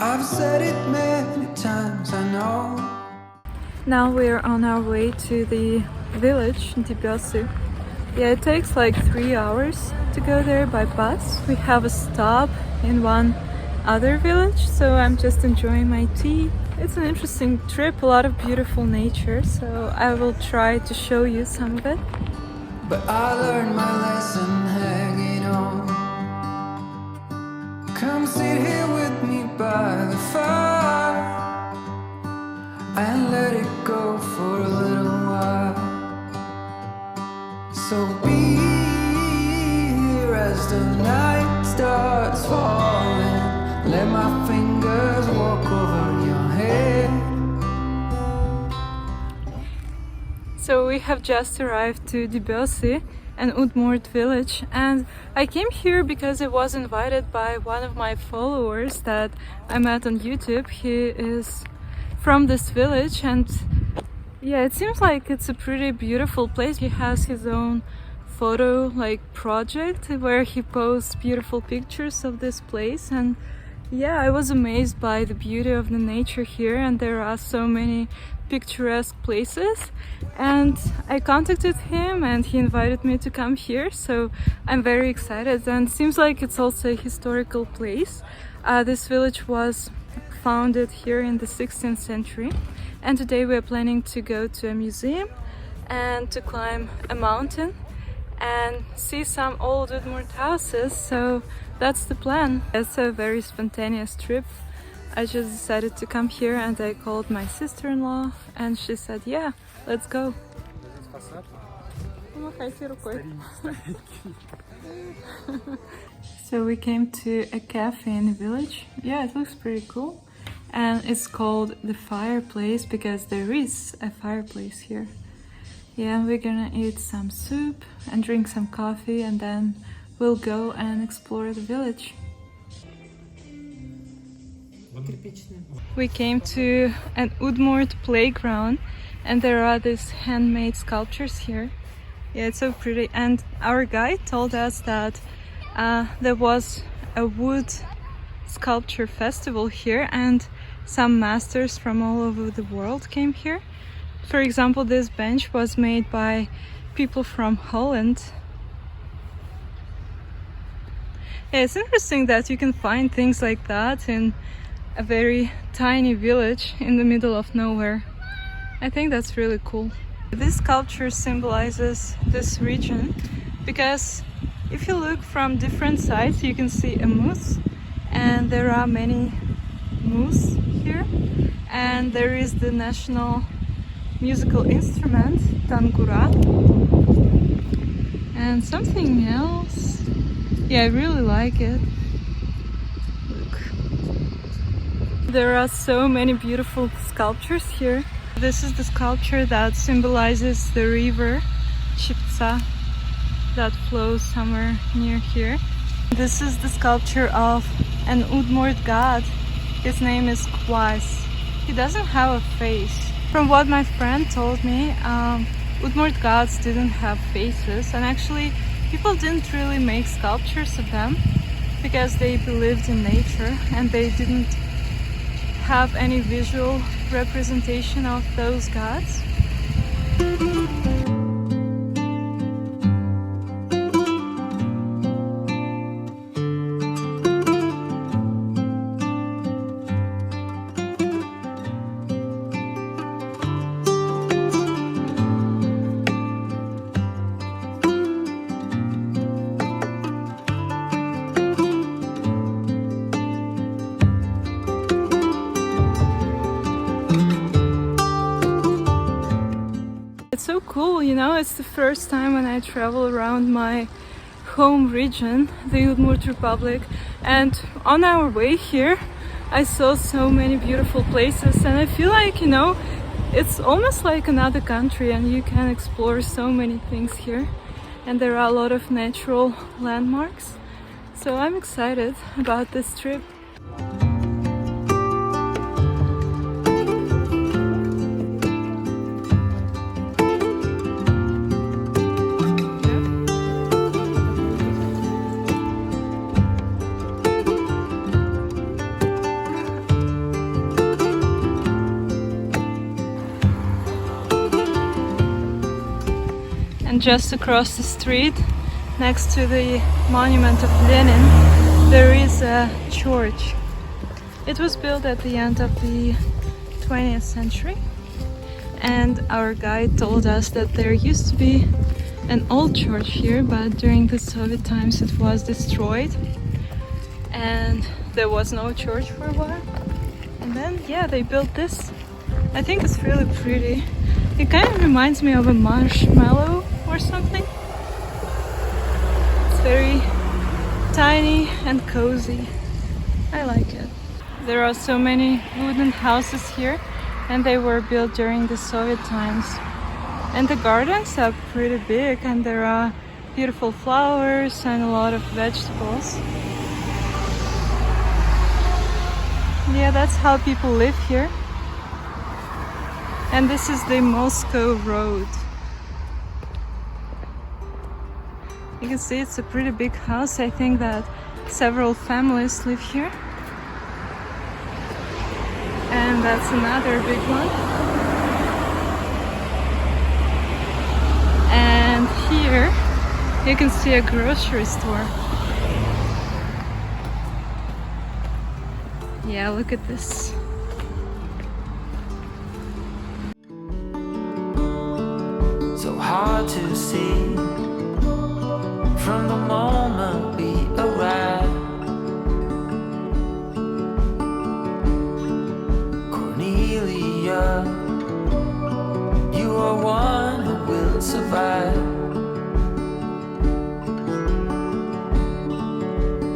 I've said it many times, I know. Now we're on our way to the village, Debesy. Yeah, it takes like 3 hours to go there by bus. We have a stop in one other village, so I'm just enjoying my tea. It's an interesting trip, a lot of beautiful nature, so I will try to show you some of it. But I learned my lesson hanging on. Come sit here with me by the fire and let it go for a little while. So be here as the night starts falling. Let my fingers walk over your head. So we have just arrived to Debesy, an Udmurt village, and I came here because I was invited by one of my followers that I met on YouTube. He is from this village, and yeah, it seems like it's a pretty beautiful place. He has his own photo project where he posts beautiful pictures of this place, and yeah, I was amazed by the beauty of the nature here, and there are so many picturesque places. And I contacted him and he invited me to come here, so I'm very excited. And it seems like it's also a historical place. This village was founded here in the 16th century, and today we're planning to go to a museum and to climb a mountain and see some old Udmurt houses. So that's the plan. It's a very spontaneous trip. I just decided to come here and I called my sister-in-law and she said, yeah, let's go. So we came to a cafe in the village. Yeah, it looks pretty cool. And it's called the fireplace because there is a fireplace here. Yeah, we're gonna eat some soup and drink some coffee, and then we'll go and explore the village. We came to an Udmurt playground and there are these handmade sculptures here. Yeah, it's so pretty. And our guide told us that there was a wood sculpture festival here and some masters from all over the world came here. For example, this bench was made by people from Holland. Yeah, it's interesting that you can find things like that in a very tiny village in the middle of nowhere. I think that's really cool. This sculpture symbolizes this region because if you look from different sides you can see a moose, and there are many moose here, and there is the national musical instrument, tangura, and something else. Yeah, I really like it. Look. There are so many beautiful sculptures here. This is the sculpture that symbolizes the river Chiptsa that flows somewhere near here. This is the sculpture of an Udmurt god. His name is Kwaz. He doesn't have a face. From what my friend told me, Udmurt gods didn't have faces, and actually people didn't really make sculptures of them because they believed in nature and they didn't have any visual representation of those gods. It's so cool, you know, it's the first time when I travel around my home region, the Udmurt Republic, and on our way here I saw so many beautiful places, and I feel like, you know, it's almost like another country and you can explore so many things here, and there are a lot of natural landmarks, so I'm excited about this trip. And just across the street, next to the monument of Lenin, there is a church. It was built at the end of the 20th century, and our guide told us that there used to be an old church here, but during the Soviet times it was destroyed and there was no church for a while. And then, yeah, they built this. I think it's really pretty. It kind of reminds me of a marshmallow or something. It's very tiny and cozy. I like it. There are so many wooden houses here, and they were built during the Soviet times. And the gardens are pretty big, and there are beautiful flowers and a lot of vegetables. Yeah, that's how people live here. And this is the Moscow Road. You can see it's a pretty big house. I think that several families live here. And that's another big one. And here you can see a grocery store. Yeah, look at this. So hard to see from the moment we arrive. Cornelia, you are one who will survive.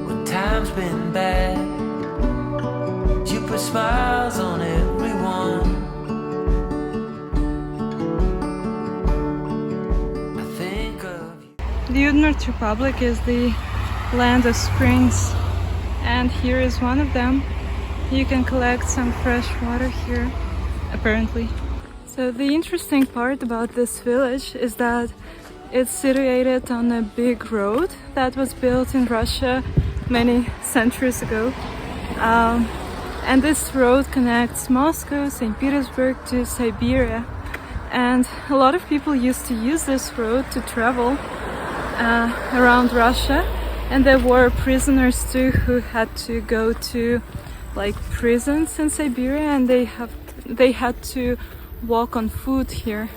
When time's been bad, you put smiles on everyone. The Udmurt Republic is the land of springs, and here is one of them. You can collect some fresh water here, apparently. So the interesting part about this village is that it's situated on a big road that was built in Russia many centuries ago. And this road connects Moscow, St. Petersburg to Siberia. And a lot of people used to use this road to travel around Russia, and there were prisoners too who had to go to like prisons in Siberia, and they had to walk on foot here.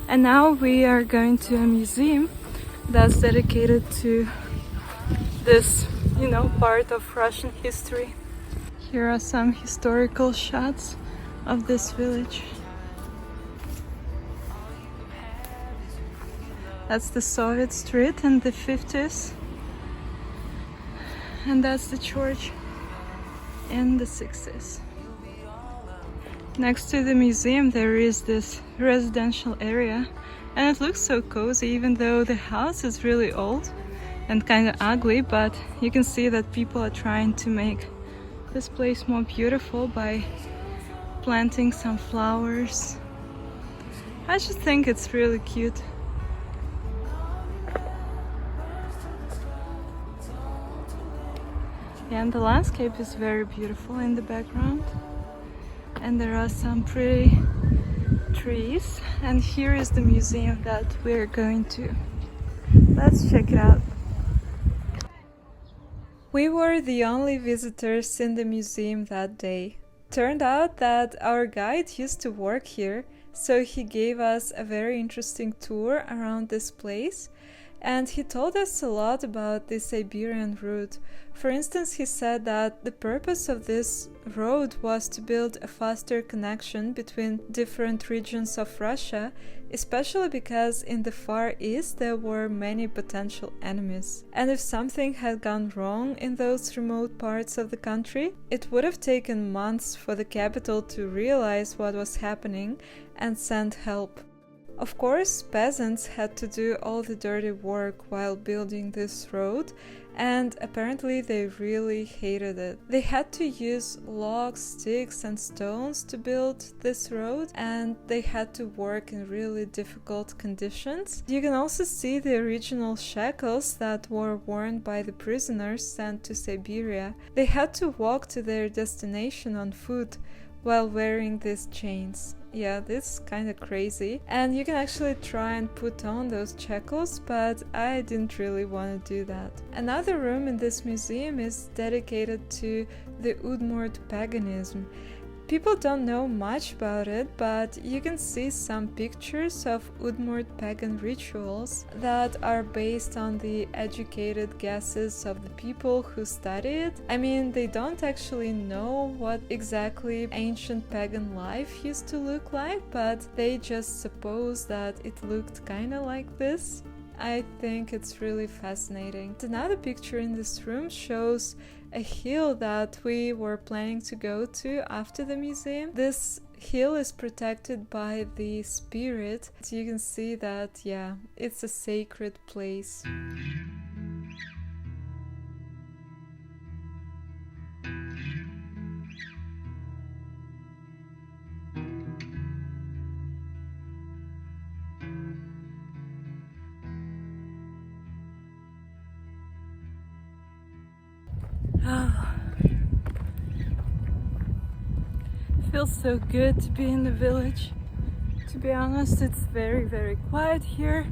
And now we are going to a museum that's dedicated to this, you know, part of Russian history. Here are some historical shots of this village. That's the Soviet street in the 50s. And that's the church in the 60s. Next to the museum there is this residential area, and it looks so cozy even though the house is really old and kind of ugly, but you can see that people are trying to make this place more beautiful by planting some flowers. I just think it's really cute. And the landscape is very beautiful in the background, and there are some pretty trees, and here is the museum that we're going to. Let's check it out. We were the only visitors in the museum that day. Turned out that our guide used to work here, so he gave us a very interesting tour around this place. And he told us a lot about the Siberian Route. For instance, he said that the purpose of this road was to build a faster connection between different regions of Russia, especially because in the Far East there were many potential enemies. And if something had gone wrong in those remote parts of the country, it would have taken months for the capital to realize what was happening and send help. Of course, peasants had to do all the dirty work while building this road, and apparently they really hated it. They had to use logs, sticks and stones to build this road, and they had to work in really difficult conditions. You can also see the original shackles that were worn by the prisoners sent to Siberia. They had to walk to their destination on foot while wearing these chains. Yeah, this is kind of crazy. And you can actually try and put on those shackles, but I didn't really want to do that. Another room in this museum is dedicated to the Udmurt paganism. People don't know much about it, but you can see some pictures of Udmurt pagan rituals that are based on the educated guesses of the people who study it. I mean, they don't actually know what exactly ancient pagan life used to look like, but they just suppose that it looked kinda like this. I think it's really fascinating. Another picture in this room shows a hill that we were planning to go to after the museum. This hill is protected by the spirit. So you can see that, yeah, it's a sacred place. Feels so good to be in the village. To be honest, it's very quiet here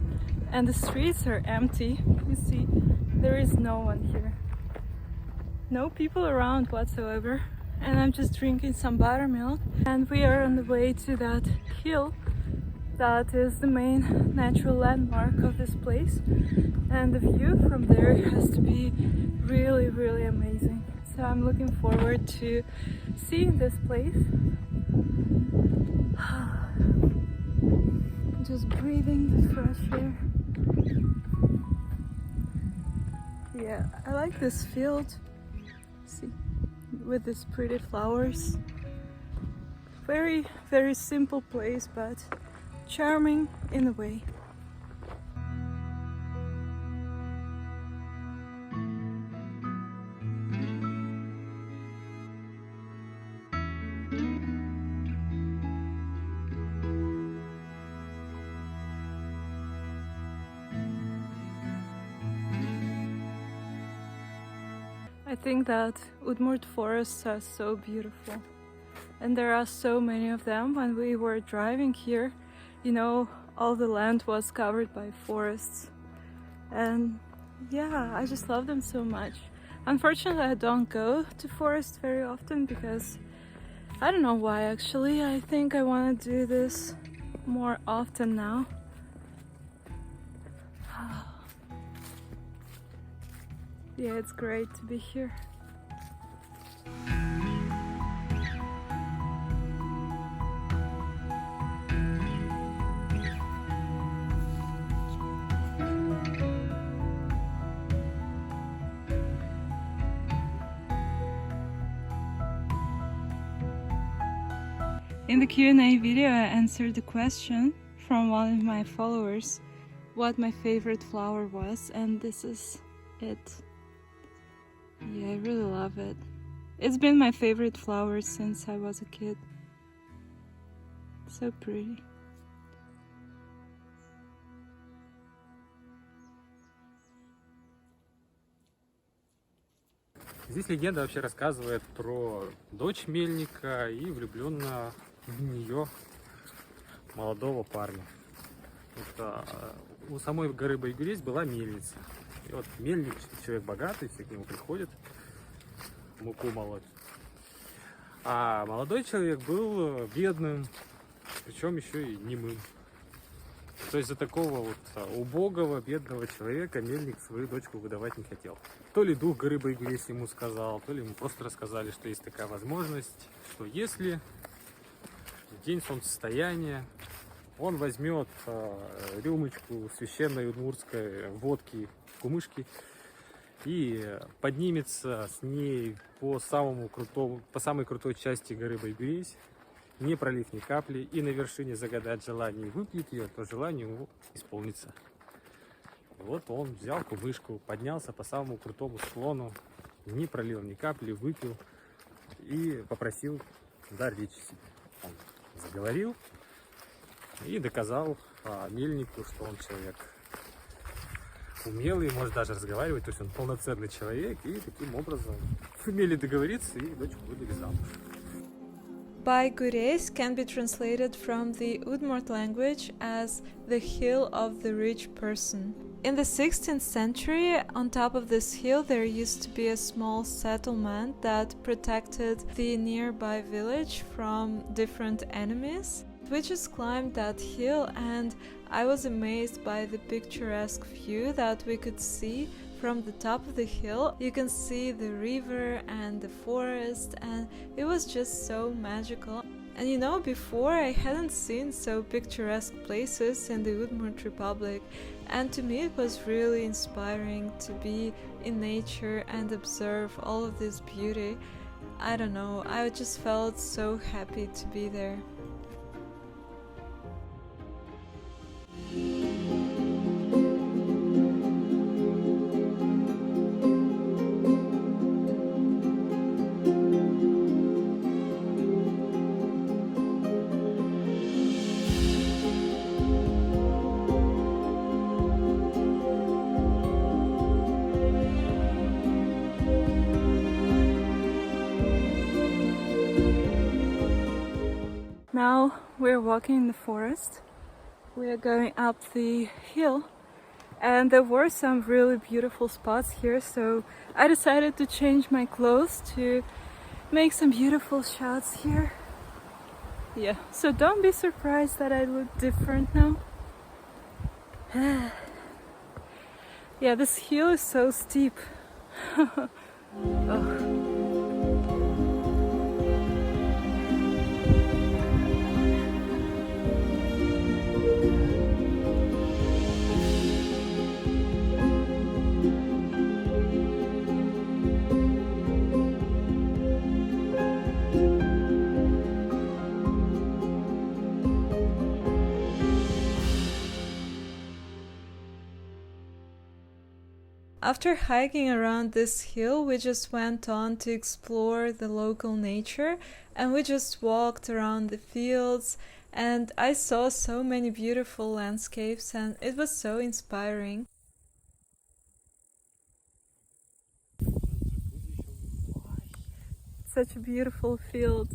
and the streets are empty. You see, there is no one here. No people around whatsoever. And I'm just drinking some buttermilk. And we are on the way to that hill that is the main natural landmark of this place. And the view from there has to be really amazing. So I'm looking forward to seeing this place. Just breathing the fresh air. Yeah, I like this field. See, with these pretty flowers. Very simple place, but charming in a way. I think that Udmurt forests are so beautiful, and there are so many of them. When we were driving here, you know, all the land was covered by forests, and yeah, I just love them so much. Unfortunately, I don't go to forests very often because I don't know why actually. I think I want to do this more often now. Yeah, it's great to be here. In the Q&A video, I answered the question from one of my followers what my favorite flower was, and this is it. Yeah, I really love it. It's been my favorite flower since I was a kid. So pretty. Здесь легенда вообще рассказывает про дочь мельника и влюбленного в нее молодого парня. Вот, у самой горы Baygurez была мельница. И вот мельник, человек богатый, все к нему приходят муку молоть. А молодой человек был бедным, причем еще и немым. То есть за такого вот убогого, бедного человека мельник свою дочку выдавать не хотел. То ли дух горы Baygurez ему сказал, то ли ему просто рассказали, что есть такая возможность, что если в день солнцестояния он возьмет рюмочку священной удмуртской водки, кумышки, и поднимется с ней по самой крутой части горы Baygurez, не пролив ни капли, и на вершине загадать желание и выпьет ее, то желание его исполнится. И вот он взял кумышку, поднялся по самому крутому склону, не пролил ни капли, выпил и попросил дар речи себе. Он заговорил и доказал мельнику, что он человек умелый, может даже разговаривать, то есть он полноценный человек, и таким образом сумели договориться и дочку выдали замуж. Baygurez can be translated from the Udmurt language as the hill of the rich person. In the 16th century, on top of this hill there used to be a small settlement that protected the nearby village from different enemies. We just climbed that hill and I was amazed by the picturesque view that we could see from the top of the hill. You can see the river and the forest, and it was just so magical. And you know, before I hadn't seen so picturesque places in the Udmurt Republic, and to me it was really inspiring to be in nature and observe all of this beauty. I don't know, I just felt so happy to be there. Now we're walking in the forest. We are going up the hill and there were some really beautiful spots here, so I decided to change my clothes to make some beautiful shots here. Yeah, so don't be surprised that I look different now. Yeah, this hill is so steep. Oh. After hiking around this hill, we just went on to explore the local nature, and we just walked around the fields, and I saw so many beautiful landscapes and it was so inspiring. Such a beautiful field.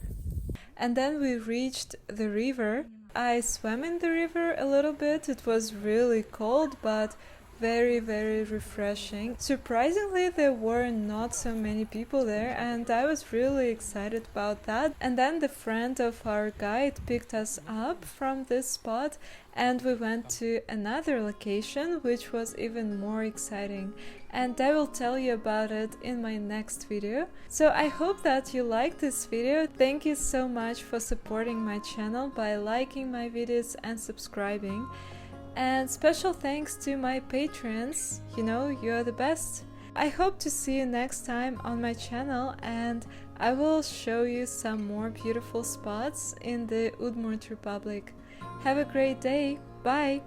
And then we reached the river. I swam in the river a little bit. It was really cold, but very, very refreshing. Surprisingly, there were not so many people there, and I was really excited about that. And then the friend of our guide picked us up from this spot and we went to another location which was even more exciting, and I will tell you about it in my next video. So I hope that you liked this video. Thank you so much for supporting my channel by liking my videos and subscribing. And special thanks to my patrons, you know, you're the best. I hope to see you next time on my channel, and I will show you some more beautiful spots in the Udmurt Republic. Have a great day, bye!